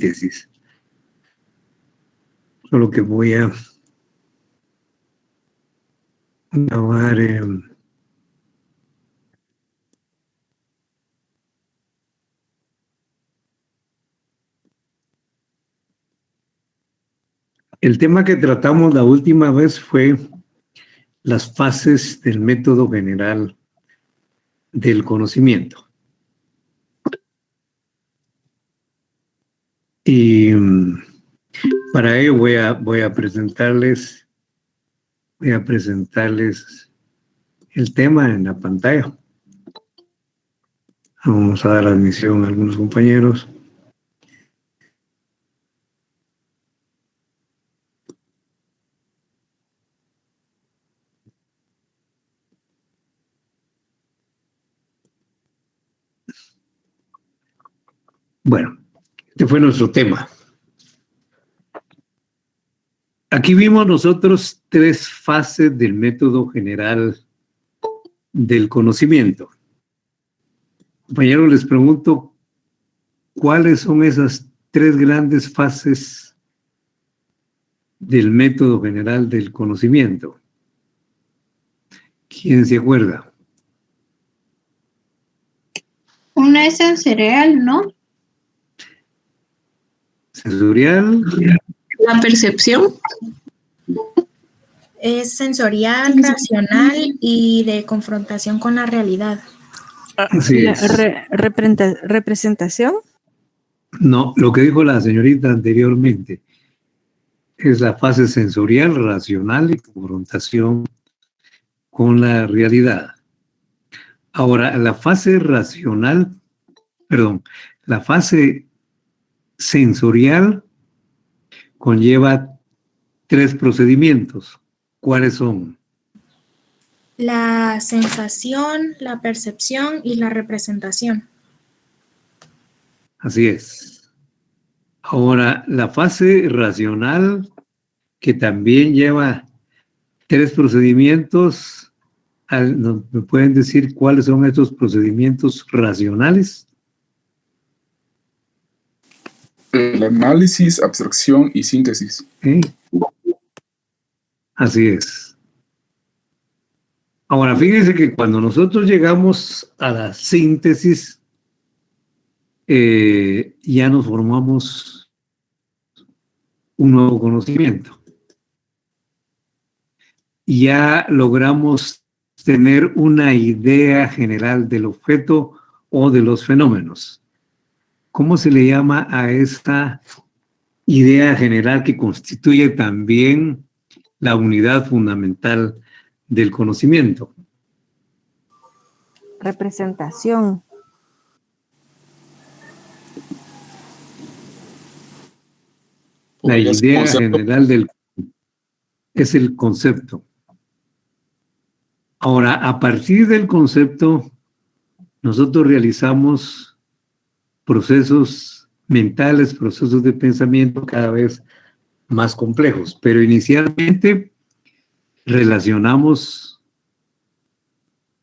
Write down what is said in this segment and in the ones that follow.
síntesis. Solo que voy a grabar el tema que tratamos la última vez fue las fases del método general del conocimiento. Y para ello voy a presentarles el tema en la pantalla. Vamos a dar admisión a algunos compañeros. Bueno, este fue nuestro tema. Aquí vimos nosotros 3 fases del método general del conocimiento. Compañeros, les pregunto, ¿cuáles son esas 3 grandes fases del método general del conocimiento? ¿Quién se acuerda? Una es sensorial, ¿no? Sensorial. La percepción. Es sensorial, racional y de confrontación con la realidad. Así es. ¿Representación? No, lo que dijo la señorita anteriormente es la fase sensorial, racional y confrontación con la realidad. Ahora, la fase sensorial conlleva 3 procedimientos. ¿Cuáles son? La sensación, la percepción y la representación. Así es. Ahora, la fase racional, que también lleva 3 procedimientos, ¿me pueden decir cuáles son estos procedimientos racionales? El análisis, abstracción y síntesis. ¿Sí? Así es. Ahora, fíjense que cuando nosotros llegamos a la síntesis, ya nos formamos un nuevo conocimiento. Ya logramos tener una idea general del objeto o de los fenómenos. ¿Cómo se le llama a esta idea general que constituye también la unidad fundamental del conocimiento? Representación. La idea general es el concepto. Ahora, a partir del concepto, nosotros realizamos procesos mentales, procesos de pensamiento cada vez más complejos, pero inicialmente relacionamos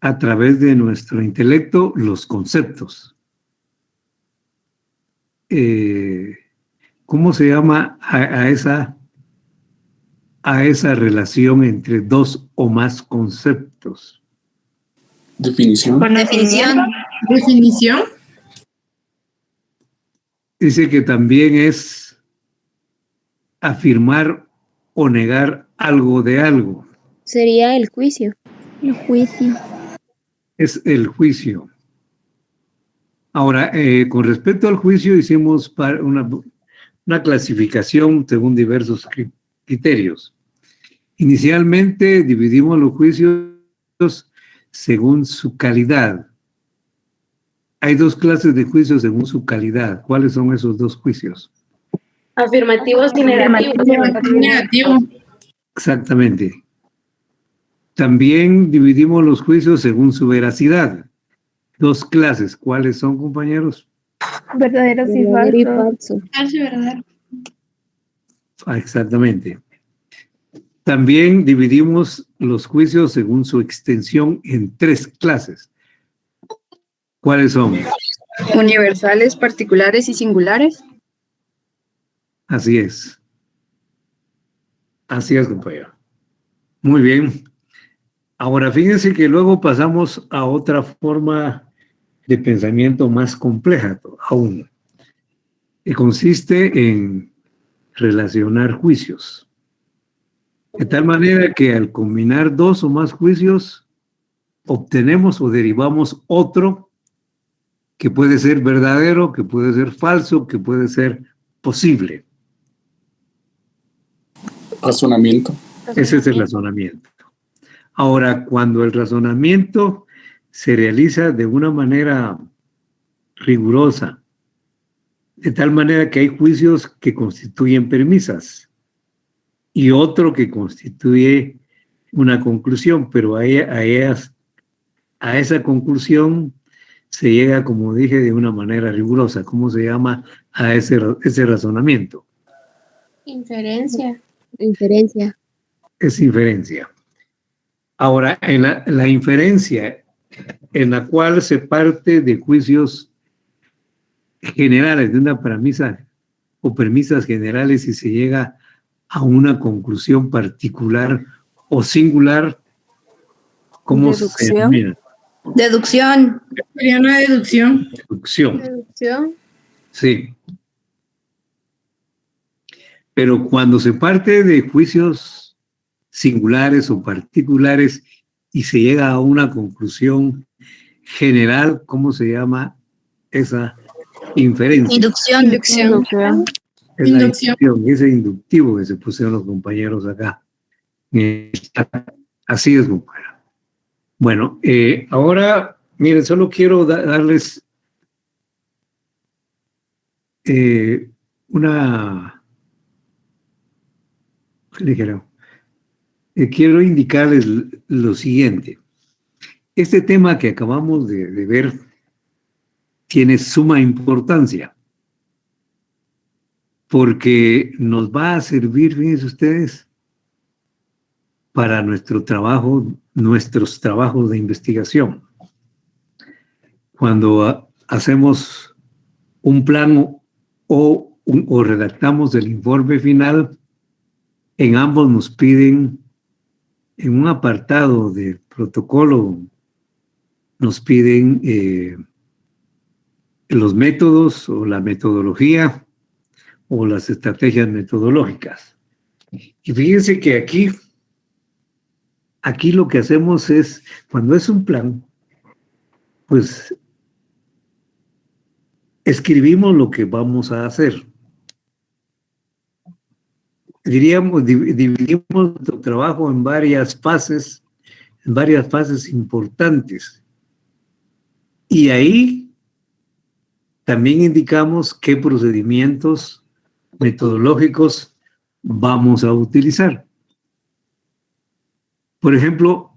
a través de nuestro intelecto los conceptos. ¿Cómo se llama a esa relación entre 2 o más conceptos? Definición. Con definición. Definición. Dice que también es afirmar o negar algo de algo. Sería el juicio. El juicio. Es el juicio. Ahora, con respecto al juicio, hicimos una clasificación según diversos criterios. Inicialmente dividimos los juicios según su calidad. Hay 2 clases de juicios según su calidad. ¿Cuáles son esos 2 juicios? Afirmativos y Negativo. Exactamente. También dividimos los juicios según su veracidad. 2 clases. ¿Cuáles son, compañeros? Verdaderos y falsos. falso. Verdad. Exactamente. También dividimos los juicios según su extensión en 3 clases. ¿Cuáles son? Universales, particulares y singulares. Así es. Así es, compañero. Muy bien. Ahora, fíjense que luego pasamos a otra forma de pensamiento más compleja aún, que consiste en relacionar juicios. De tal manera que al combinar dos o más juicios, obtenemos o derivamos otro que puede ser verdadero, que puede ser falso, que puede ser posible. Razonamiento. Ese es el razonamiento. Ahora, cuando el razonamiento se realiza de una manera rigurosa, de tal manera que hay juicios que constituyen premisas y otro que constituye una conclusión, pero a esa conclusión se llega, como dije, de una manera rigurosa. ¿Cómo se llama a ese razonamiento? Inferencia. Inferencia. Es inferencia. Ahora, en la inferencia, en la cual se parte de juicios generales, de una premisa o premisas generales y se llega a una conclusión particular o singular, ¿cómo se denomina? Deducción. Sería una deducción. Deducción. Deducción. Sí. Pero cuando se parte de juicios singulares o particulares y se llega a una conclusión general, ¿cómo se llama esa inferencia? Inducción. Inducción. Es la Inducción. inducción, ese inductivo que se pusieron los compañeros acá. Así es, compañero. Bueno, ahora, miren, solo quiero darles quiero indicarles lo siguiente. Este tema que acabamos de ver tiene suma importancia porque nos va a servir, fíjense ustedes, para nuestros trabajos de investigación. Cuando hacemos un plan o redactamos el informe final, en ambos nos piden, en un apartado del protocolo, nos piden los métodos o la metodología o las estrategias metodológicas. Y fíjense que aquí lo que hacemos es, cuando es un plan, pues escribimos lo que vamos a hacer. Dividimos nuestro trabajo en varias fases importantes. Y ahí también indicamos qué procedimientos metodológicos vamos a utilizar. Por ejemplo,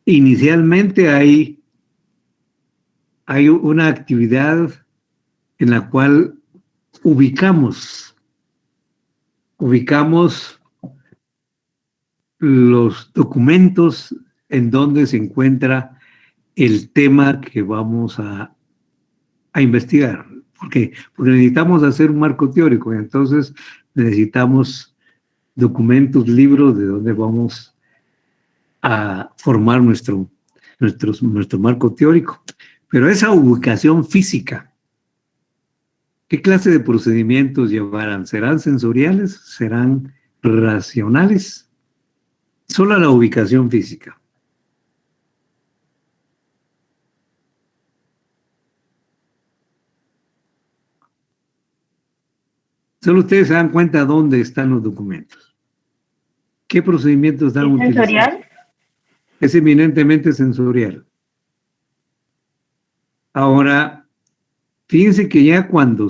inicialmente hay una actividad en la cual ubicamos los documentos en donde se encuentra el tema que vamos a investigar. Porque necesitamos hacer un marco teórico, y entonces necesitamos documentos, libros de donde vamos a formar nuestro marco teórico. Pero esa ubicación física, ¿qué clase de procedimientos llevarán? ¿Serán sensoriales? ¿Serán racionales? Solo la ubicación física. Solo ustedes se dan cuenta dónde están los documentos. ¿Qué procedimientos están utilizando? ¿Sensorial? Es eminentemente sensorial. Ahora, fíjense que ya cuando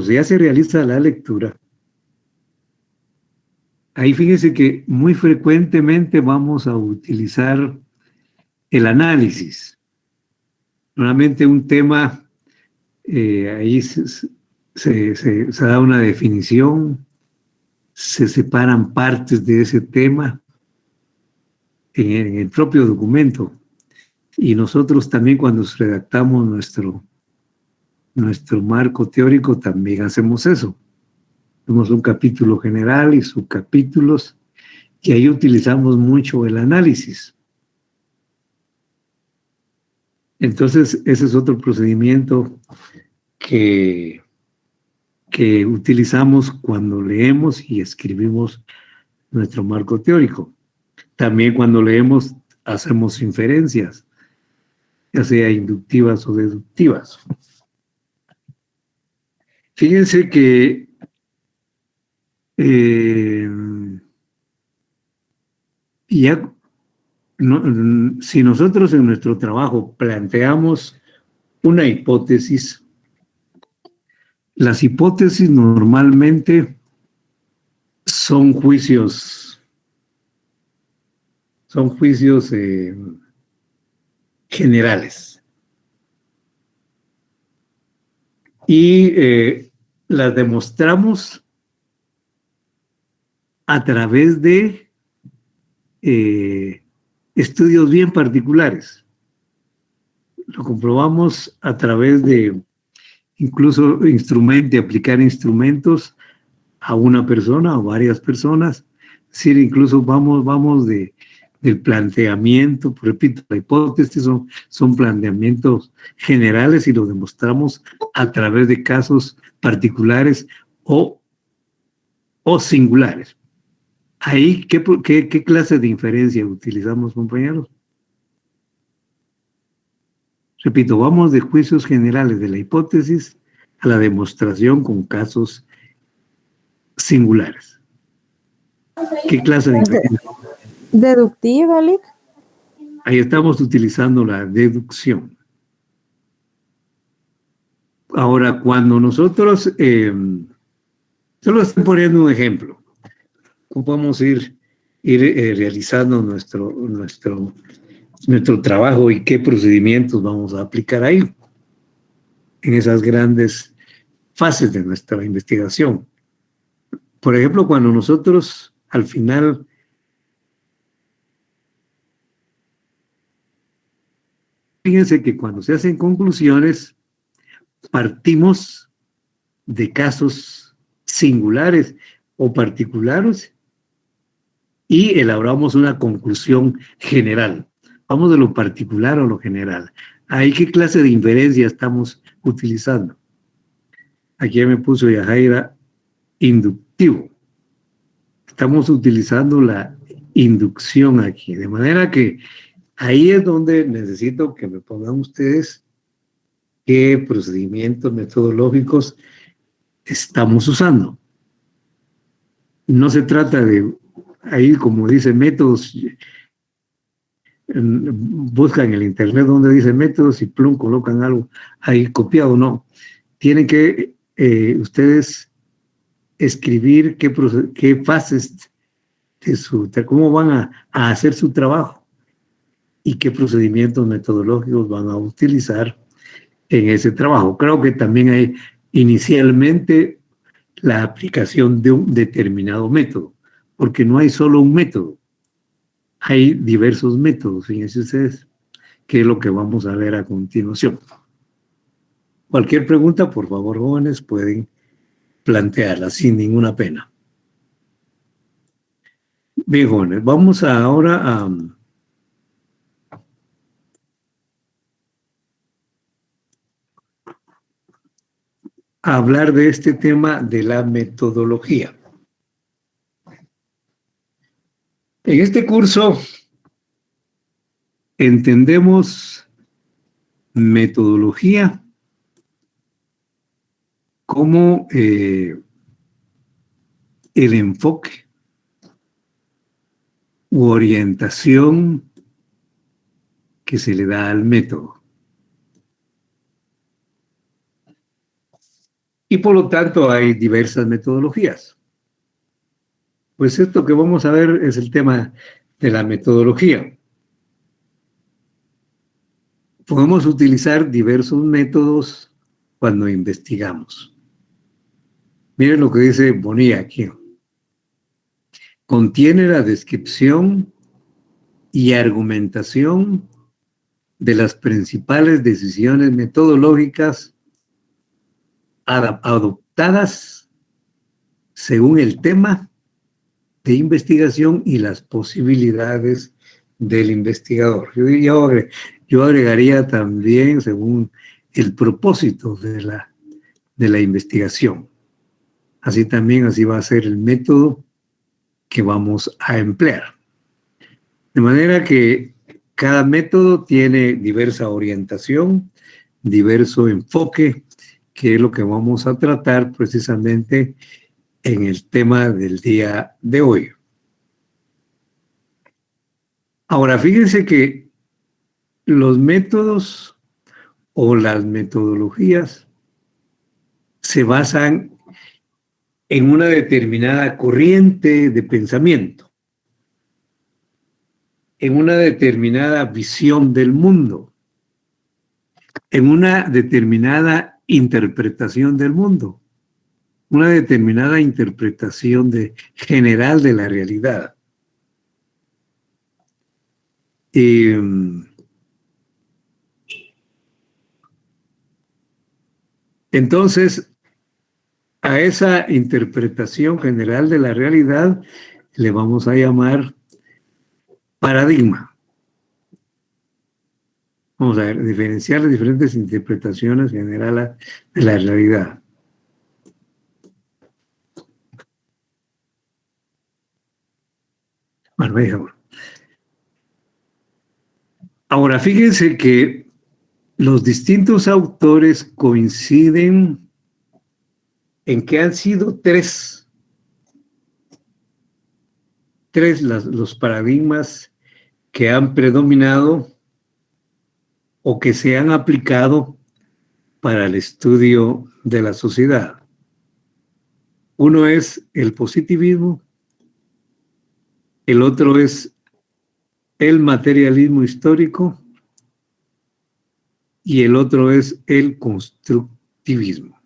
ya se realiza la lectura, ahí fíjense que muy frecuentemente vamos a utilizar el análisis. Normalmente un tema, ahí se da una definición, se separan partes de ese tema en el propio documento. Y nosotros también cuando redactamos nuestro marco teórico también hacemos eso. Tenemos un capítulo general y subcapítulos, y ahí utilizamos mucho el análisis. Entonces, ese es otro procedimiento que utilizamos cuando leemos y escribimos nuestro marco teórico. También cuando leemos hacemos inferencias, ya sea inductivas o deductivas. Fíjense que si nosotros en nuestro trabajo planteamos una hipótesis, las hipótesis normalmente son juicios generales. Y las demostramos a través de estudios bien particulares. Lo comprobamos a través de incluso aplicar instrumentos a una persona o varias personas. Es decir, incluso vamos del planteamiento, repito, la hipótesis son planteamientos generales y lo demostramos a través de casos particulares o singulares. Ahí, ¿qué clase de inferencia utilizamos, compañeros? Repito, vamos de juicios generales de la hipótesis a la demostración con casos singulares. ¿Qué clase de inferencia? Deductiva, Lick. Ahí estamos utilizando la deducción. Ahora, cuando nosotros, solo estoy poniendo un ejemplo, ¿cómo podemos ir realizando nuestro trabajo y qué procedimientos vamos a aplicar ahí en esas grandes fases de nuestra investigación? Por ejemplo, cuando nosotros al final fíjense que cuando se hacen conclusiones partimos de casos singulares o particulares y elaboramos una conclusión general. Vamos de lo particular a lo general. ¿Ahí qué clase de inferencia estamos utilizando? Aquí me puso Yajaira inductivo. Estamos utilizando la inducción aquí, de manera que ahí es donde necesito que me pongan ustedes qué procedimientos metodológicos estamos usando. No se trata de, ahí como dice métodos, buscan en el internet donde dice métodos y plum, colocan algo ahí copiado. No, tienen que ustedes escribir qué fases de cómo van a hacer su trabajo y qué procedimientos metodológicos van a utilizar en ese trabajo. Creo que también hay inicialmente la aplicación de un determinado método, porque no hay solo un método, hay diversos métodos, fíjense ustedes, que es lo que vamos a ver a continuación. Cualquier pregunta, por favor, jóvenes, pueden plantearla sin ninguna pena. Bien, jóvenes, vamos ahora a hablar de este tema de la metodología. En este curso entendemos metodología como el enfoque u orientación que se le da al método. Y por lo tanto hay diversas metodologías. Pues esto que vamos a ver es el tema de la metodología. Podemos utilizar diversos métodos cuando investigamos. Miren lo que dice Bonilla aquí. Contiene la descripción y argumentación de las principales decisiones metodológicas adoptadas según el tema de investigación y las posibilidades del investigador. Yo agregaría también según el propósito de la investigación. Así va a ser el método que vamos a emplear. De manera que cada método tiene diversa orientación, diverso enfoque, que es lo que vamos a tratar precisamente en el tema del día de hoy. Ahora, fíjense que los métodos o las metodologías se basan en una determinada corriente de pensamiento, en una determinada visión del mundo, en una determinada interpretación del mundo, una determinada interpretación general de la realidad. Entonces, a esa interpretación general de la realidad le vamos a llamar paradigma. Vamos a ver, diferenciar las diferentes interpretaciones generales de la realidad. Bueno, dejémoslo. Ahora, fíjense que los distintos autores coinciden en que han sido tres los paradigmas que han predominado o que se han aplicado para el estudio de la sociedad. Uno es el positivismo, el otro es el materialismo histórico y el otro es el constructivismo.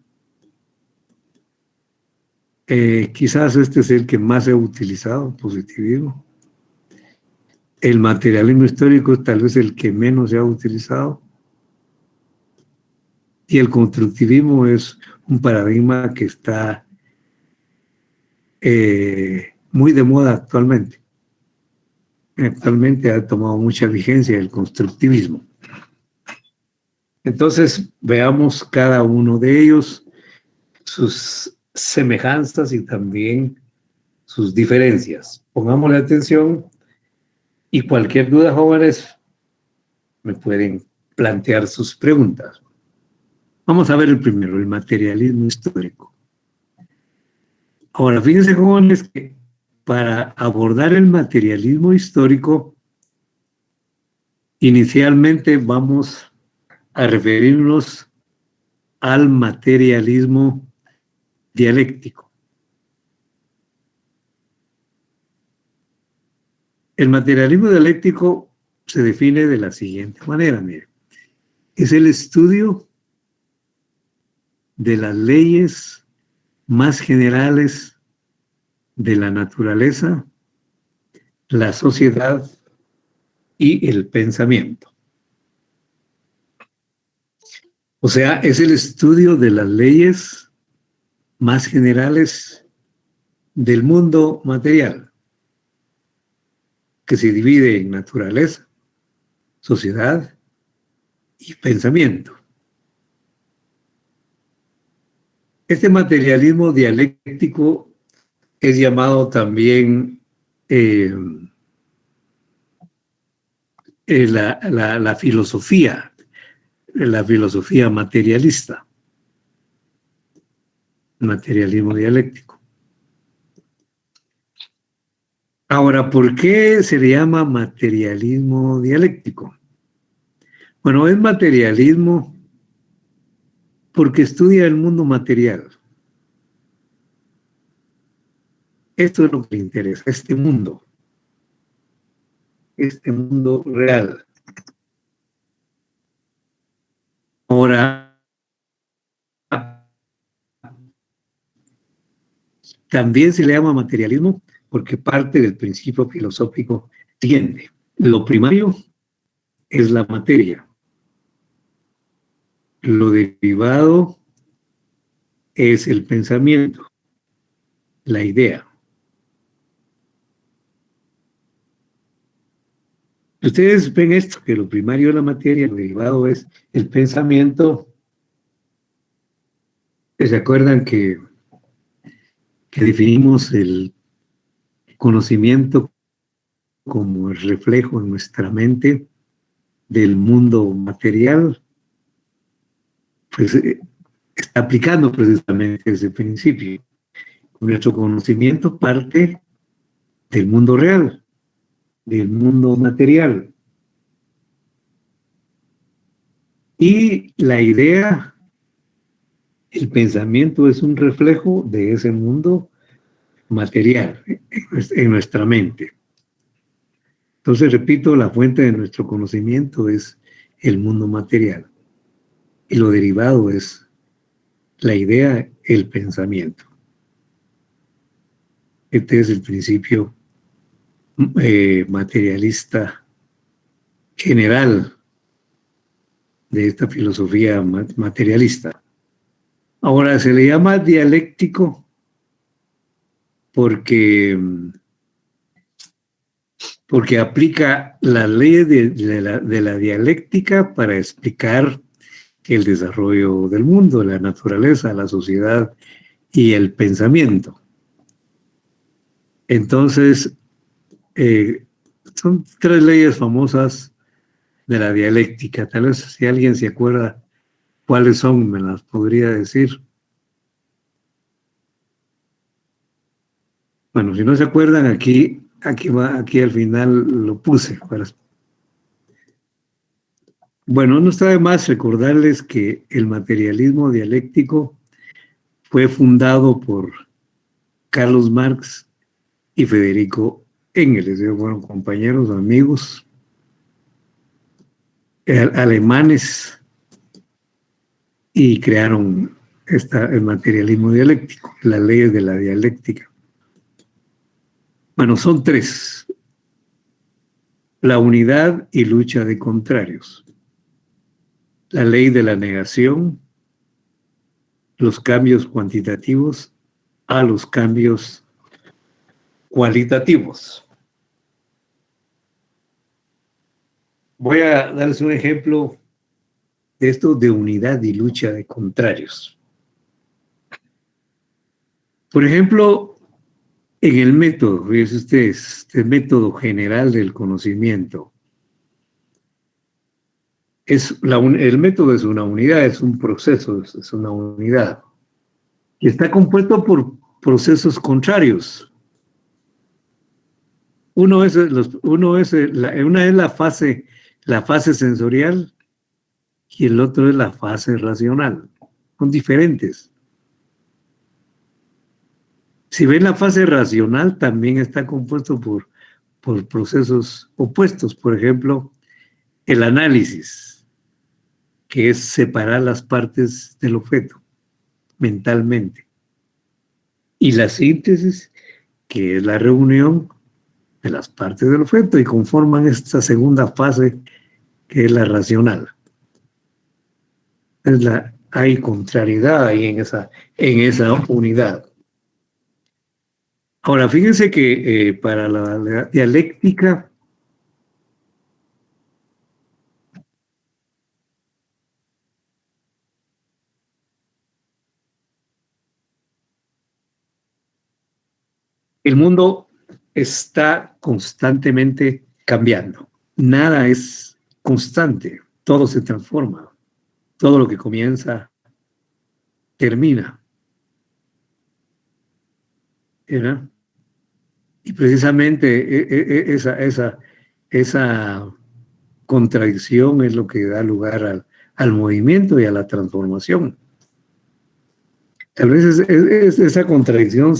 Quizás este es el que más se ha utilizado, el positivismo. El materialismo histórico es tal vez el que menos se ha utilizado. Y el constructivismo es un paradigma que está muy de moda actualmente. Actualmente ha tomado mucha vigencia el constructivismo. Entonces, veamos cada uno de ellos, sus semejanzas y también sus diferencias. Pongámosle atención y cualquier duda, jóvenes, me pueden plantear sus preguntas. Vamos a ver el primero, el materialismo histórico. Ahora, fíjense, jóvenes, que para abordar el materialismo histórico, inicialmente vamos a referirnos al materialismo dialéctico. El materialismo dialéctico se define de la siguiente manera, miren. Es el estudio de las leyes más generales de la naturaleza, la sociedad y el pensamiento. O sea, es el estudio de las leyes más generales del mundo material, que se divide en naturaleza, sociedad y pensamiento. Este materialismo dialéctico es llamado también la filosofía materialista, materialismo dialéctico. Ahora, ¿por qué se le llama materialismo dialéctico? Bueno, es materialismo porque estudia el mundo material. Esto es lo que le interesa, este mundo real. Ahora, también se le llama materialismo porque parte del principio filosófico siguiente. Lo primario es la materia. Lo derivado es el pensamiento, la idea. Ustedes ven esto, que lo primario es la materia, lo derivado es el pensamiento. ¿Se acuerdan que definimos el conocimiento como el reflejo en nuestra mente del mundo material? Pues está aplicando precisamente ese principio. Nuestro conocimiento parte del mundo real, del mundo material. Y la idea, el pensamiento es un reflejo de ese mundo material en nuestra mente. Entonces, repito, la fuente de nuestro conocimiento es el mundo material. Y lo derivado es la idea, el pensamiento. Este es el principio materialista general de esta filosofía materialista. Ahora, se le llama dialéctico porque aplica la ley de la dialéctica para explicar el desarrollo del mundo, la naturaleza, la sociedad y el pensamiento. Entonces, son tres leyes famosas de la dialéctica. Tal vez si alguien se acuerda cuáles son, me las podría decir. Bueno, si no se acuerdan, aquí al final lo puse. Bueno, no está de más recordarles que el materialismo dialéctico fue fundado por Carlos Marx y Federico Engels. Ellos fueron compañeros, amigos, alemanes, y crearon el materialismo dialéctico, las leyes de la dialéctica. Bueno, son tres: la unidad y lucha de contrarios, la ley de la negación, los cambios cuantitativos a los cambios cualitativos. Voy a darles un ejemplo de esto de unidad y lucha de contrarios. Por ejemplo, en el método, fíjense ustedes, el método general del conocimiento. El método es una unidad, es un proceso, es una unidad. Y está compuesto por procesos contrarios. Una es la fase sensorial y el otro es la fase racional. Son diferentes. Si ven, la fase racional también está compuesto por procesos opuestos. Por ejemplo, el análisis, que es separar las partes del objeto mentalmente. Y la síntesis, que es la reunión de las partes del objeto y conforman esta segunda fase, que es la racional. Hay contrariedad ahí en esa unidad. Ahora, fíjense que para la dialéctica, el mundo está constantemente cambiando. Nada es constante, todo se transforma. Todo lo que comienza, termina. ¿Verdad? Y precisamente esa contradicción es lo que da lugar al movimiento y a la transformación. Tal vez esa contradicción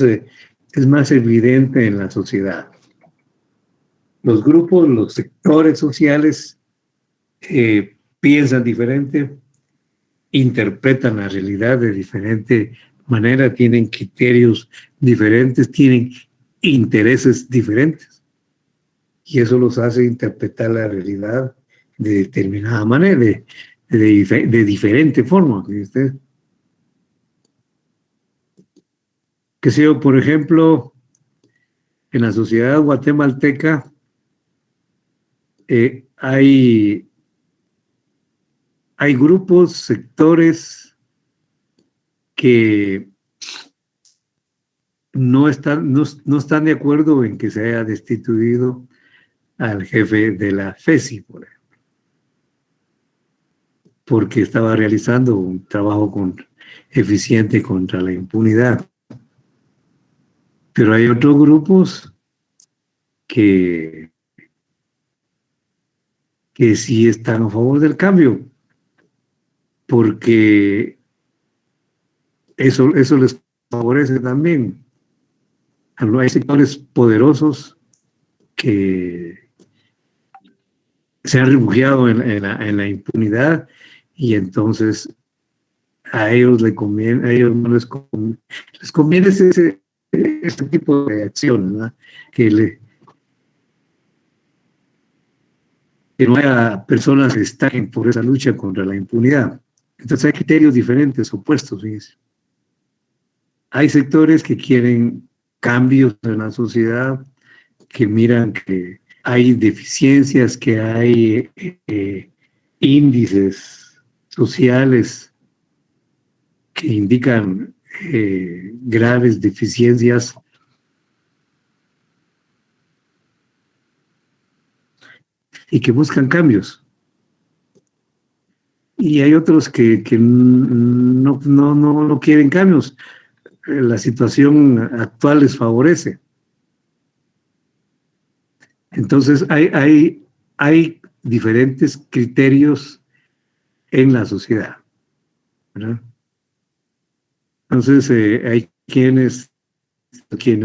es más evidente en la sociedad. Los grupos, los sectores sociales piensan diferente, interpretan la realidad de diferente manera, tienen criterios diferentes, tienen intereses diferentes. Y eso los hace interpretar la realidad de determinada manera, de diferente forma. Que sé yo, por ejemplo, en la sociedad guatemalteca hay grupos, sectores que no están de acuerdo en que se haya destituido al jefe de la FESI, por ejemplo, porque estaba realizando un trabajo eficiente contra la impunidad. Pero hay otros grupos que sí están a favor del cambio, porque eso les favorece también. Hay sectores poderosos que se han refugiado en la impunidad, y entonces a ellos les conviene este tipo de acción, ¿verdad? Que no haya personas que estén por esa lucha contra la impunidad. Entonces hay criterios diferentes, opuestos, fíjense. Hay sectores que quieren cambios en la sociedad, que miran que hay deficiencias, que hay índices sociales que indican graves deficiencias, y que buscan cambios. Y hay otros que no quieren cambios. La situación actual les favorece. Entonces hay diferentes criterios en la sociedad, ¿verdad? Entonces hay quienes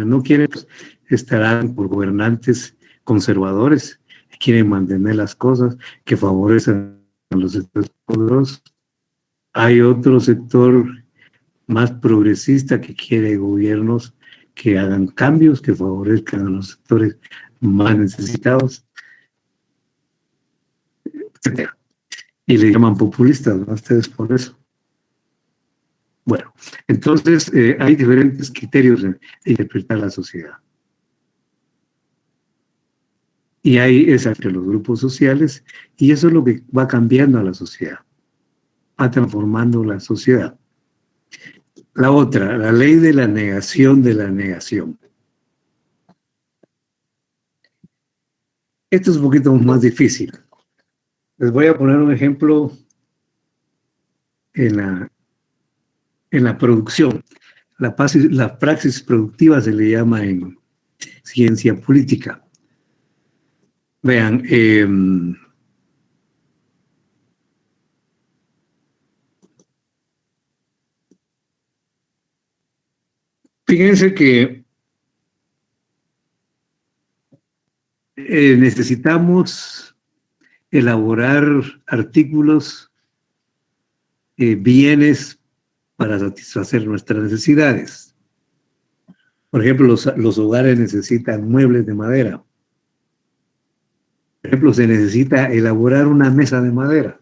no quieren, pues, estarán por gobernantes conservadores, que quieren mantener las cosas, que favorecen a los sectores poderosos. Hay otro sector más progresista que quiere gobiernos que hagan cambios, que favorezcan a los sectores más necesitados, etc. Y le llaman populistas, ¿no? Ustedes por eso. Bueno, entonces hay diferentes criterios de interpretar la sociedad. Y es entre los grupos sociales, y eso es lo que va cambiando a la sociedad, va transformando la sociedad. La otra, la ley de la negación de la negación. Esto es un poquito más difícil. Les voy a poner un ejemplo en la producción. La praxis productiva se le llama en ciencia política. Vean, fíjense que necesitamos elaborar artículos, bienes para satisfacer nuestras necesidades. Por ejemplo, los hogares necesitan muebles de madera. Por ejemplo, se necesita elaborar una mesa de madera.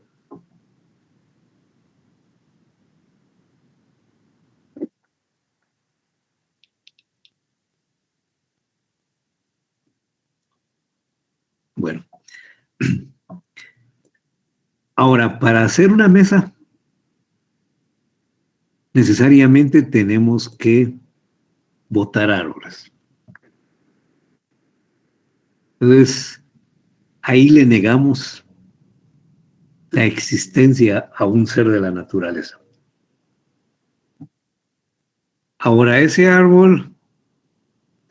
Bueno. Ahora, para hacer una mesa, necesariamente tenemos que botar árboles. Entonces, ahí le negamos la existencia a un ser de la naturaleza. Ahora, ese árbol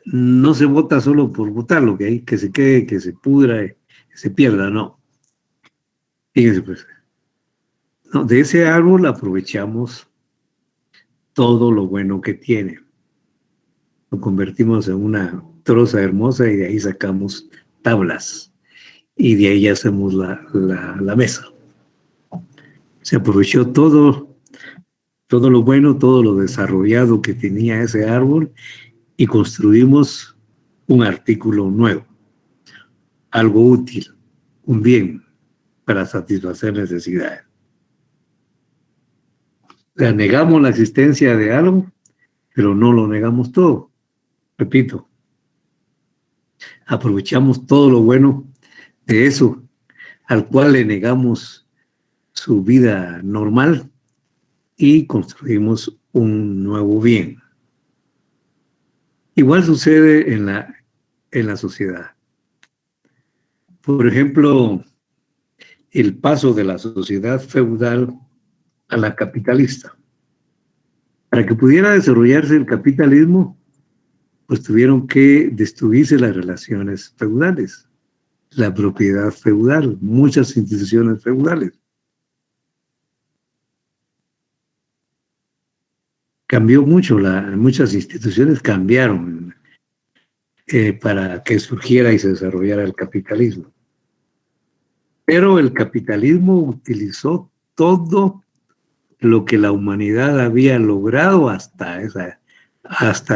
no se bota solo por botarlo, que se quede, que se pudra, que se pierda, no. Fíjense, pues. No, de ese árbol aprovechamos todo lo bueno que tiene. Lo convertimos en una troza hermosa y de ahí sacamos tablas. Y de ahí hacemos la mesa. Se aprovechó todo lo bueno, todo lo desarrollado que tenía ese árbol, y construimos un artículo nuevo, algo útil, un bien para satisfacer necesidades. O sea, negamos la existencia de algo pero no lo negamos todo. Repito, aprovechamos todo lo bueno de eso al cual le negamos su vida normal y construimos un nuevo bien. Igual sucede en la sociedad. Por ejemplo, el paso de la sociedad feudal a la capitalista. Para que pudiera desarrollarse el capitalismo, pues tuvieron que destruirse las relaciones feudales, la propiedad feudal, muchas instituciones feudales. Cambió mucho, muchas instituciones cambiaron para que surgiera y se desarrollara el capitalismo. Pero el capitalismo utilizó todo lo que la humanidad había logrado hasta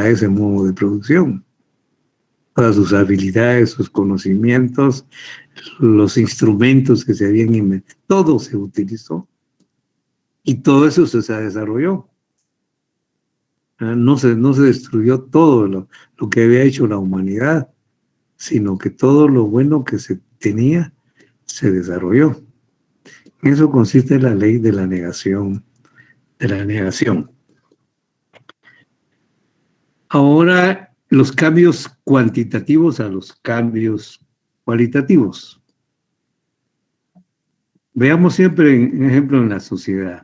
ese modo de producción. Todas sus habilidades, sus conocimientos, los instrumentos que se habían inventado, todo se utilizó. Y todo eso se desarrolló. No se destruyó todo lo que había hecho la humanidad, sino que todo lo bueno que se tenía se desarrolló. En eso consiste la ley de la negación. Ahora, los cambios cuantitativos a los cambios cualitativos. Veamos siempre un ejemplo en la sociedad.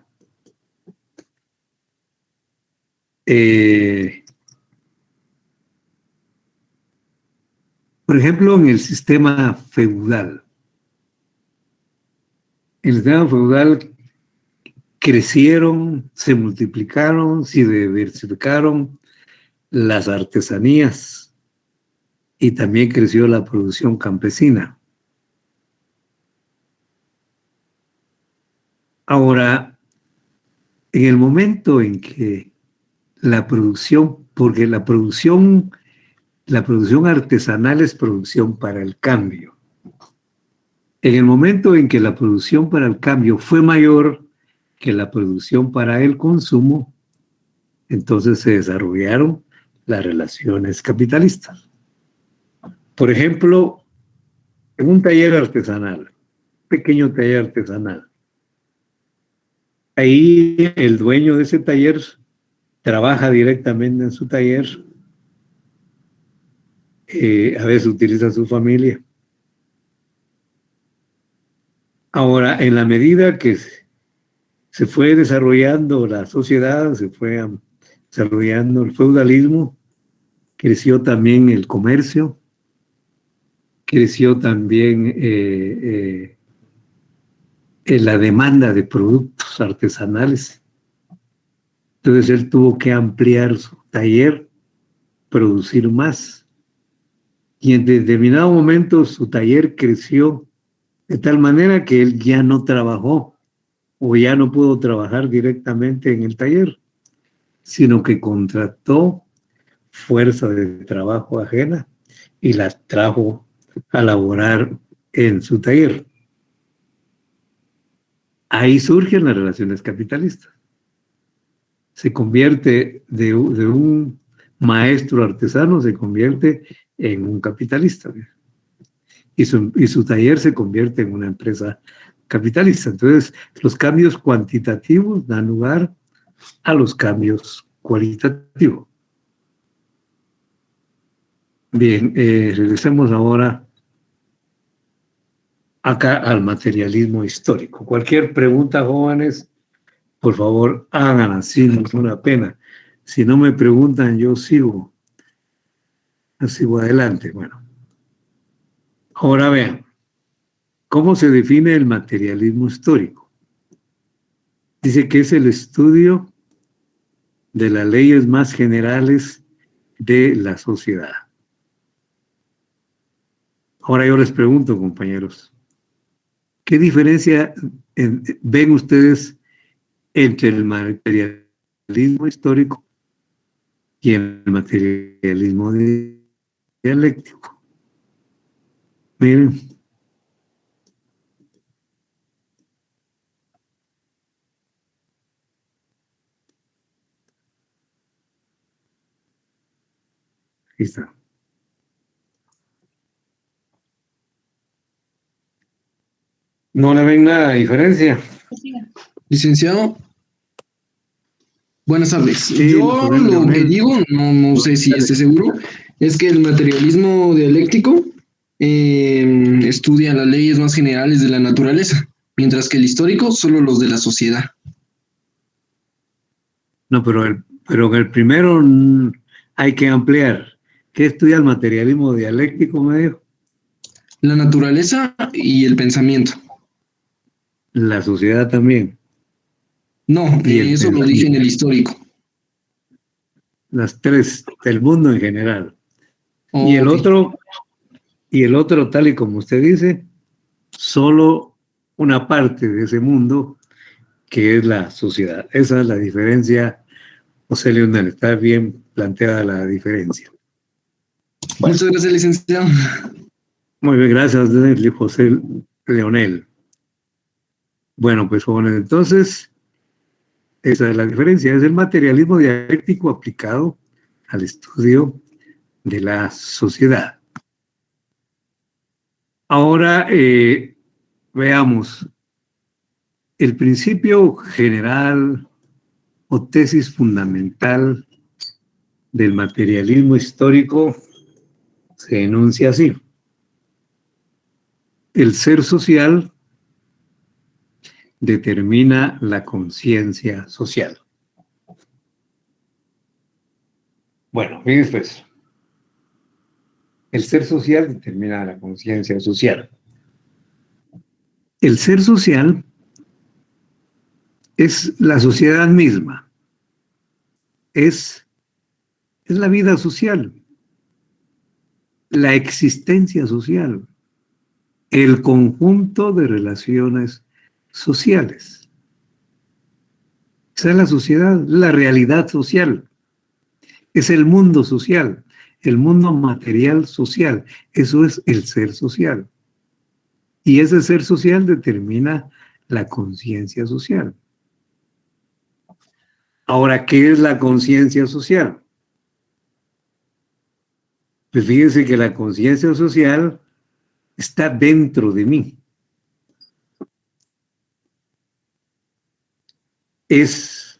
Por ejemplo, en el sistema feudal. El sistema feudal crecieron, se multiplicaron, se diversificaron las artesanías y también creció la producción campesina. Ahora, en el momento en que la producción, porque la producción artesanal es producción para el cambio. En el momento en que la producción para el cambio fue mayor que la producción para el consumo, entonces se desarrollaron las relaciones capitalistas. Por ejemplo, en un taller artesanal, pequeño taller artesanal, ahí el dueño de ese taller trabaja directamente en su taller, a veces utiliza a su familia. Ahora, en la medida que se fue desarrollando la sociedad, se fue desarrollando el feudalismo, creció también el comercio, creció también la demanda de productos artesanales. Entonces él tuvo que ampliar su taller, producir más. Y en determinado momento su taller creció de tal manera que él ya no trabajó o ya no pudo trabajar directamente en el taller, sino que contrató fuerza de trabajo ajena y la trajo a laborar en su taller. Ahí surgen las relaciones capitalistas. Se convierte de un maestro artesano, se convierte en un capitalista. Y su taller se convierte en una empresa capitalista. Entonces, los cambios cuantitativos dan lugar a los cambios cualitativos. Bien, regresemos ahora acá al materialismo histórico. Cualquier pregunta, jóvenes, por favor, hagan así, no es una pena. Si no me preguntan, yo sigo adelante. Bueno, ahora vean, ¿cómo se define el materialismo histórico? Dice que es el estudio de las leyes más generales de la sociedad. Ahora yo les pregunto, compañeros, ¿qué diferencia ven ustedes entre el materialismo histórico y el materialismo dialéctico? Miren, Aquí está. ¿No le ven nada de diferencia? Licenciado, buenas tardes. Sí, Yo joder, lo que Leonel. digo, no sé si esté seguro, es que el materialismo dialéctico estudia las leyes más generales de la naturaleza, mientras que el histórico solo los de la sociedad. No, pero en el primero hay que ampliar. ¿Qué estudia el materialismo dialéctico, me dijo? La naturaleza y el pensamiento. La sociedad también. No, Y el eso lo dije en pensamiento. el histórico. Las tres, del mundo en general. Ok. Y el otro, tal y como usted dice, solo una parte de ese mundo que es la sociedad. Esa es la diferencia, José Leonel. Está bien planteada la diferencia. Bueno, Muchas gracias, licenciado. muy bien, gracias, José Leonel. Bueno, pues jóvenes, entonces, esa es la diferencia. Es el materialismo dialéctico aplicado al estudio de la sociedad. Ahora veamos el principio general o tesis fundamental del materialismo histórico se enuncia así. El ser social determina la conciencia social. Bueno, fíjense pues, el ser social determina la conciencia social. El ser social es la sociedad misma, es la vida social, la existencia social, el conjunto de relaciones sociales. Esa es la sociedad, la realidad social. Es el mundo social, el mundo material social. Eso es el ser social. Y ese ser social determina la conciencia social. Ahora, ¿qué es la conciencia social? Pues fíjense que la conciencia social está dentro de mí. Es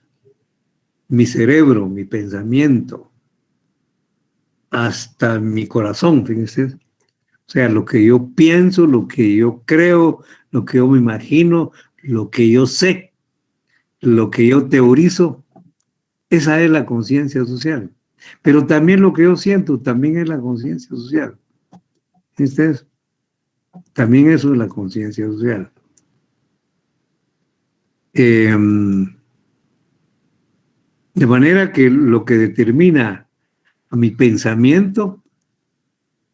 mi cerebro, mi pensamiento, hasta mi corazón, fíjense. O sea, lo que yo pienso, lo que yo creo, lo que yo me imagino, lo que yo sé, lo que yo teorizo, esa es la conciencia social. Pero también lo que yo siento, también es la conciencia social. ¿Viste? También eso es la conciencia social. De manera que lo que determina a mi pensamiento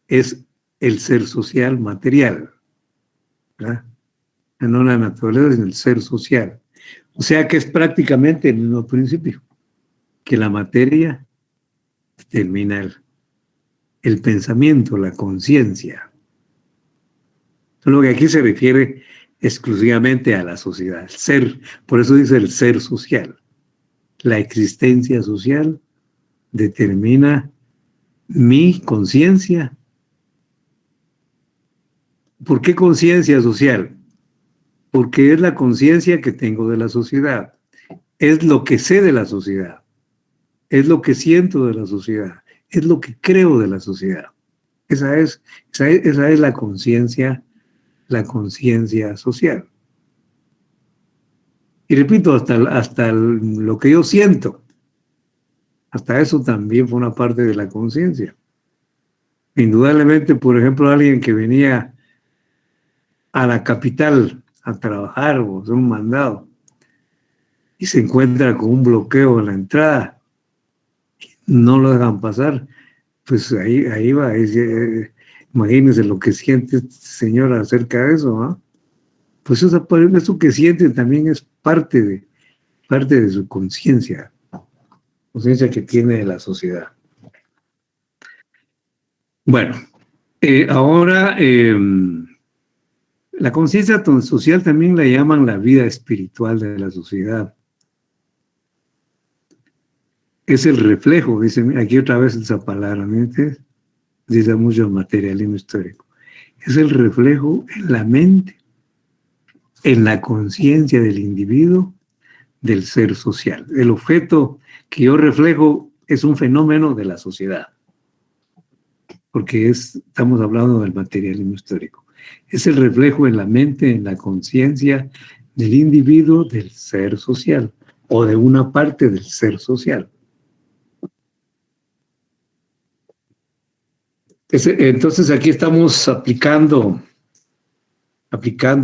es el ser social material, ¿verdad? No la naturaleza, sino el ser social. O sea que es prácticamente el mismo principio, que la materia determina el pensamiento, la conciencia. Lo que aquí se refiere exclusivamente a la sociedad, el ser, por eso dice el ser social. La existencia social determina mi conciencia. ¿Por qué conciencia social? Porque es la conciencia que tengo de la sociedad. Es lo que sé de la sociedad. Es lo que siento de la sociedad. Es lo que creo de la sociedad. Esa es la conciencia social. Y repito, hasta lo que yo siento, hasta eso también fue una parte de la conciencia. Indudablemente, por ejemplo, alguien que venía a la capital a trabajar o hacer un mandado y se encuentra con un bloqueo en la entrada, no lo dejan pasar, pues ahí va. Imagínense lo que siente este señor acerca de eso, ¿no? Pues eso que siente también es parte de su conciencia que tiene de la sociedad. Bueno, ahora la conciencia social también la llaman la vida espiritual de la sociedad. es el reflejo, dicen aquí otra vez esa palabra, ¿viste? Dice mucho el materialismo histórico. Es el reflejo en la mente, en la conciencia del individuo, del ser social. El objeto que yo reflejo es un fenómeno de la sociedad, porque estamos hablando del materialismo histórico. Es el reflejo en la mente, en la conciencia del individuo, del ser social, o de una parte del ser social. Entonces aquí estamos aplicando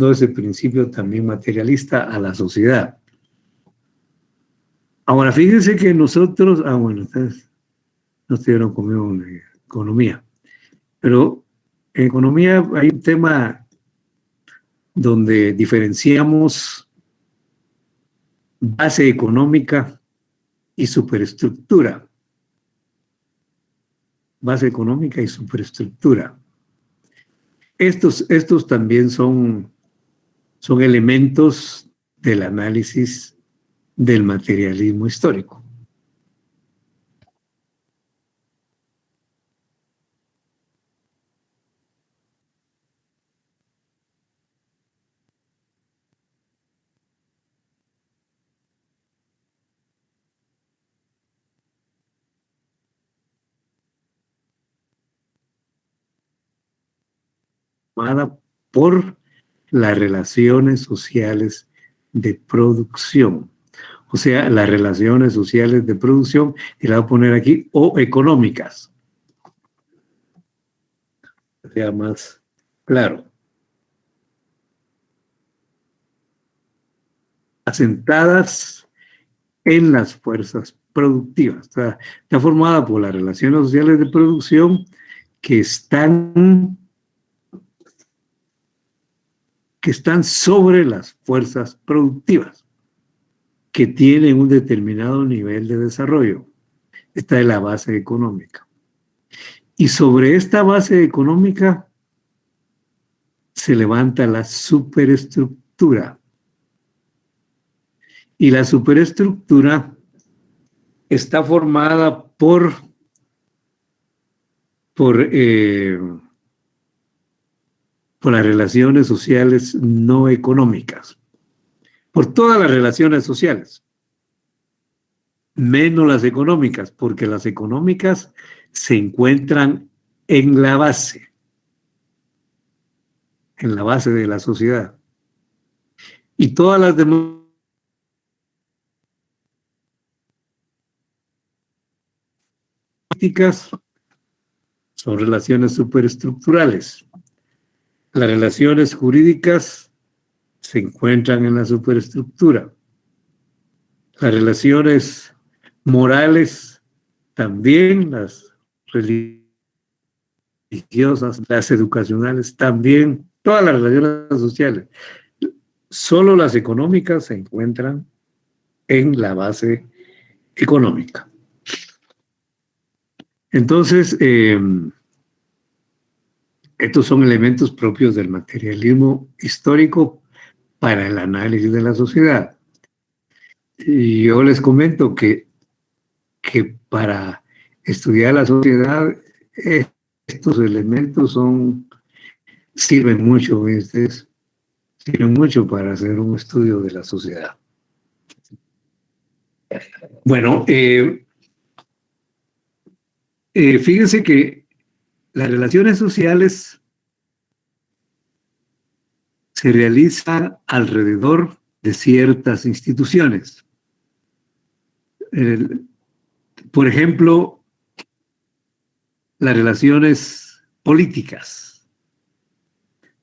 ese principio también materialista a la sociedad. Ahora, fíjense que nosotros, bueno, ustedes no estuvieron conmigo en economía, pero en economía hay un tema donde diferenciamos base económica y superestructura. Base económica y superestructura. Estos también son elementos del análisis del materialismo histórico. Por las relaciones sociales de producción. O sea, las relaciones sociales de producción, y la voy a poner aquí, o económicas. Sea más claro. Asentadas en las fuerzas productivas. O sea, está formada por las relaciones sociales de producción que están sobre las fuerzas productivas, que tienen un determinado nivel de desarrollo. Esta es la base económica. Y sobre esta base económica se levanta la superestructura. Y la superestructura está formada por las relaciones sociales no económicas, por todas las relaciones sociales, menos las económicas, porque las económicas se encuentran en la base de la sociedad. Y todas las demás políticas son relaciones superestructurales. Las relaciones jurídicas se encuentran en la superestructura. Las relaciones morales también, las religiosas, las educacionales también, todas las relaciones sociales. Solo las económicas se encuentran en la base económica. Entonces, estos son elementos propios del materialismo histórico para el análisis de la sociedad. Y yo les comento que para estudiar la sociedad, estos elementos sirven mucho, sirven mucho para hacer un estudio de la sociedad. Bueno, fíjense que las relaciones sociales se realizan alrededor de ciertas instituciones. Por ejemplo, las relaciones políticas.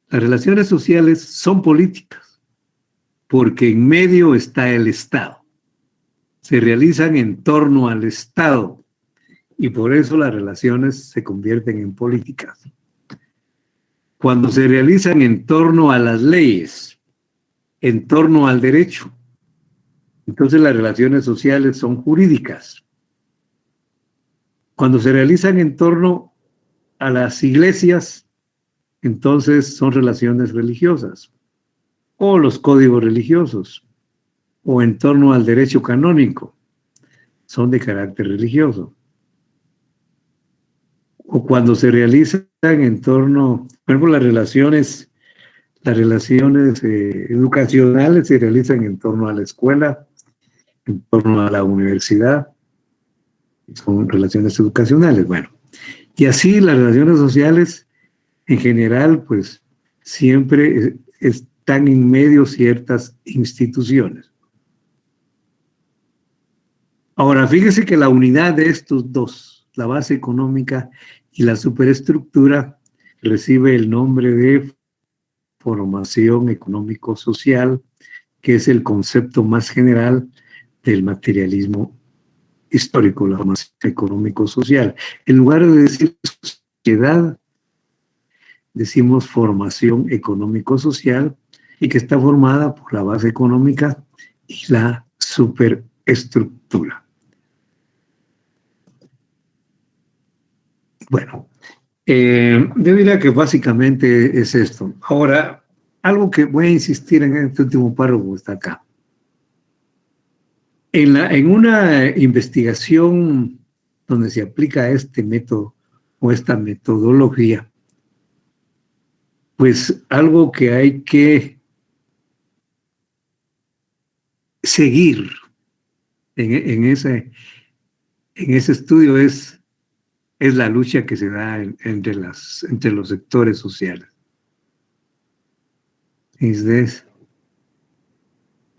Las relaciones sociales son políticas porque en medio está el Estado. Se realizan en torno al Estado. Y por eso las relaciones se convierten en políticas. Cuando se realizan en torno a las leyes, en torno al derecho, entonces las relaciones sociales son jurídicas. Cuando se realizan en torno a las iglesias, entonces son relaciones religiosas, o los códigos religiosos, o en torno al derecho canónico. son de carácter religioso. O cuando se realizan en torno, por ejemplo, las relaciones educacionales se realizan en torno a la escuela, en torno a la universidad, son relaciones educacionales. Bueno, y así las relaciones sociales en general, pues siempre están en medio ciertas instituciones. Ahora, fíjese que la unidad de estos dos, la base económica y la superestructura, recibe el nombre de formación económico-social, que es el concepto más general del materialismo histórico, la formación económico-social. En lugar de decir sociedad, decimos formación económico-social, y que está formada por la base económica y la superestructura. Bueno, yo diría que básicamente es esto. Ahora, algo que voy a insistir en este último párrafo que está acá. En una investigación donde se aplica este método o esta metodología, pues algo que hay que seguir en ese estudio es la lucha que se da entre los sectores sociales.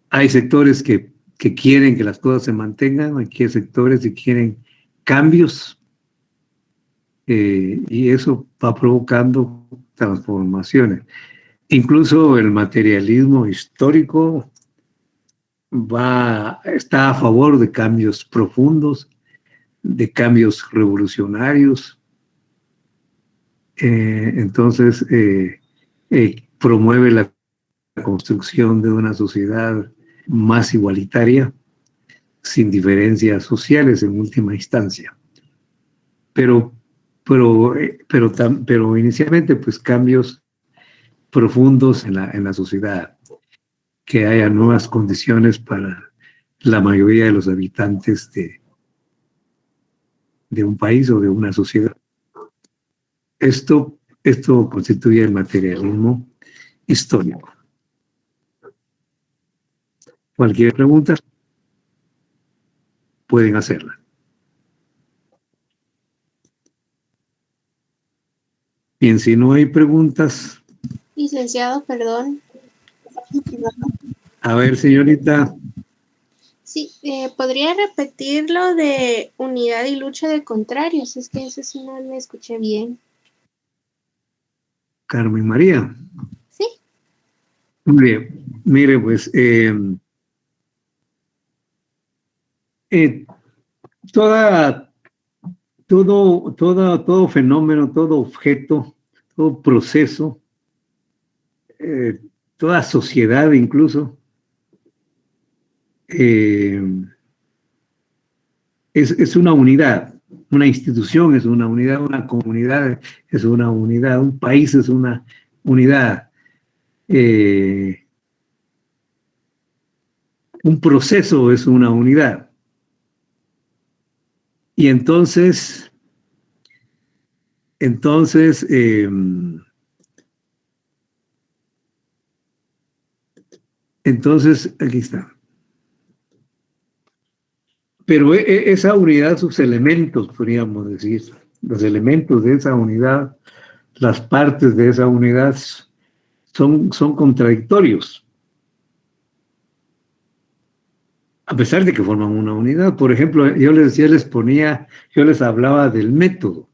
Hay sectores que quieren que las cosas se mantengan, hay sectores que quieren cambios, y eso va provocando transformaciones. Incluso el materialismo histórico está a favor de cambios profundos, de cambios revolucionarios. Entonces promueve la construcción de una sociedad más igualitaria, sin diferencias sociales en última instancia. Pero inicialmente, pues cambios profundos en la sociedad, que haya nuevas condiciones para la mayoría de los habitantes de un país o de una sociedad. Esto constituye el materialismo histórico. Cualquier pregunta, pueden hacerla. Bien, si no hay preguntas. Licenciado, perdón. A ver, señorita. Sí, ¿podría repetir lo de unidad y lucha de contrarios? Es que eso sí no lo escuché bien. Carmen María. Sí. Muy bien. Mire, pues, todo fenómeno, todo objeto, todo proceso, toda sociedad incluso, es una unidad. Una institución es una unidad, una comunidad es una unidad, un país es una unidad. Un proceso es una unidad. Y entonces, aquí está. Pero esa unidad, sus elementos, podríamos decir, los elementos de esa unidad, las partes de esa unidad son contradictorios, a pesar de que forman una unidad. Por ejemplo, yo les hablaba del método.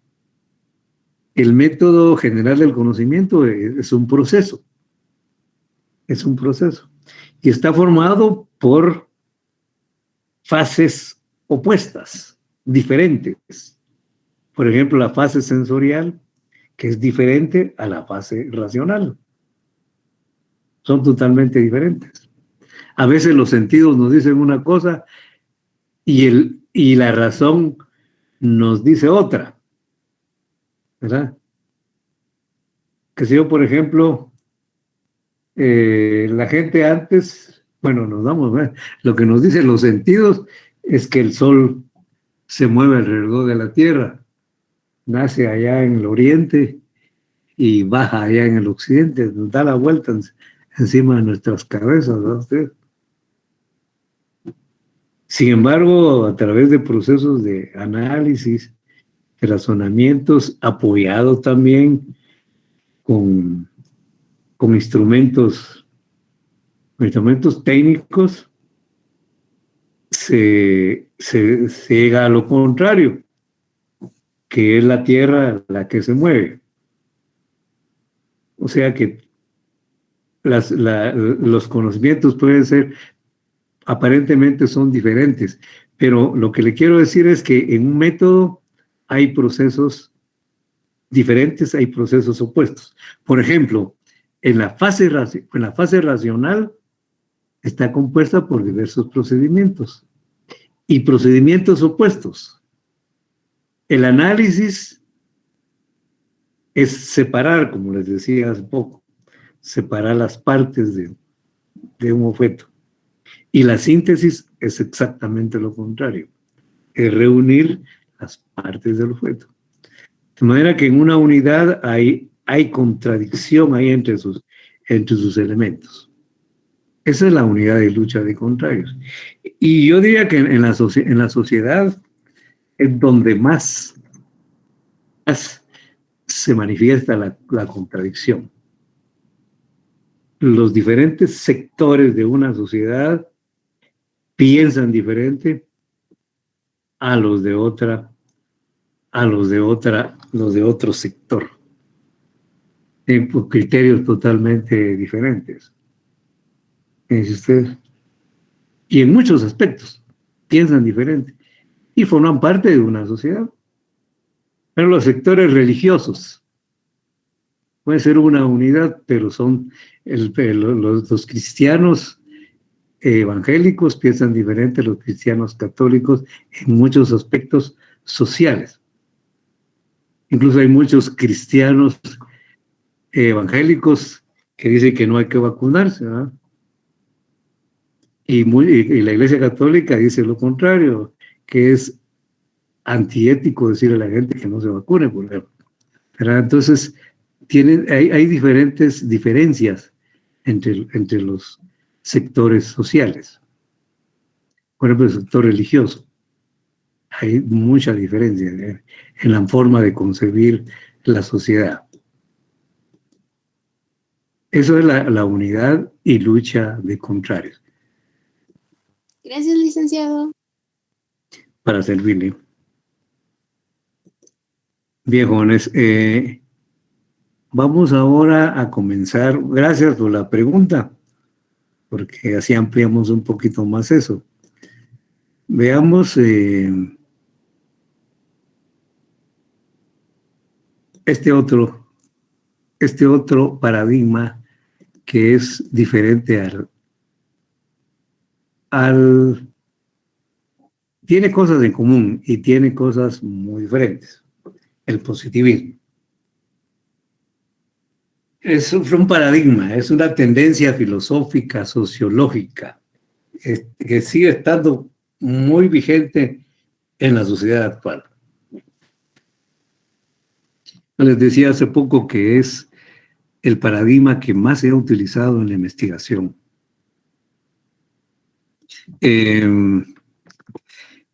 El método general del conocimiento es un proceso. Es un proceso. Y está formado por fases opuestas, diferentes. Por ejemplo, la fase sensorial, que es diferente a la fase racional. Son totalmente diferentes. A veces los sentidos nos dicen una cosa y la razón nos dice otra, ¿verdad? Que si yo, por ejemplo, la gente antes, bueno, lo que nos dicen los sentidos, es que el Sol se mueve alrededor de la Tierra, nace allá en el oriente y baja allá en el occidente, nos da la vuelta encima de nuestras cabezas, ¿no? Sin embargo, a través de procesos de análisis, de razonamientos, apoyados también con instrumentos técnicos, se llega a lo contrario, que es la Tierra la que se mueve. O sea que los conocimientos pueden ser, aparentemente son diferentes, pero lo que le quiero decir es que en un método hay procesos diferentes, hay procesos opuestos. Por ejemplo, en la fase racional está compuesta por diversos procedimientos y procedimientos opuestos. El análisis es separar, como les decía hace poco, separar las partes de un objeto. Y la síntesis es exactamente lo contrario, es reunir las partes del objeto. De manera que en una unidad hay contradicción ahí entre sus elementos. Esa es la unidad de lucha de contrarios. Y yo diría que en la sociedad es donde más se manifiesta la contradicción. Los diferentes sectores de una sociedad piensan diferente a los de otro sector, por criterios totalmente diferentes. ¿Dice usted? Y en muchos aspectos piensan diferente y forman parte de una sociedad. Pero los sectores religiosos puede ser una unidad, pero son los cristianos evangélicos piensan diferente a los cristianos católicos en muchos aspectos sociales. Incluso hay muchos cristianos evangélicos que dicen que no hay que vacunarse, ¿verdad? Y la Iglesia Católica dice lo contrario, que es antiético decirle a la gente que no se vacune, por ejemplo, ¿verdad? Entonces, hay diferencias entre los sectores sociales. Por ejemplo, el sector religioso. Hay mucha diferencia en la forma de concebir la sociedad. Eso es la unidad y lucha de contrarios. Gracias, licenciado. Para servirle. Bien, jóvenes, vamos ahora a comenzar. Gracias por la pregunta, porque así ampliamos un poquito más eso. Veamos este otro paradigma que es diferente tiene cosas en común y tiene cosas muy diferentes. El positivismo. Es un paradigma, es una tendencia filosófica, sociológica, que sigue estando muy vigente en la sociedad actual. Les decía hace poco que es el paradigma que más se ha utilizado en la investigación.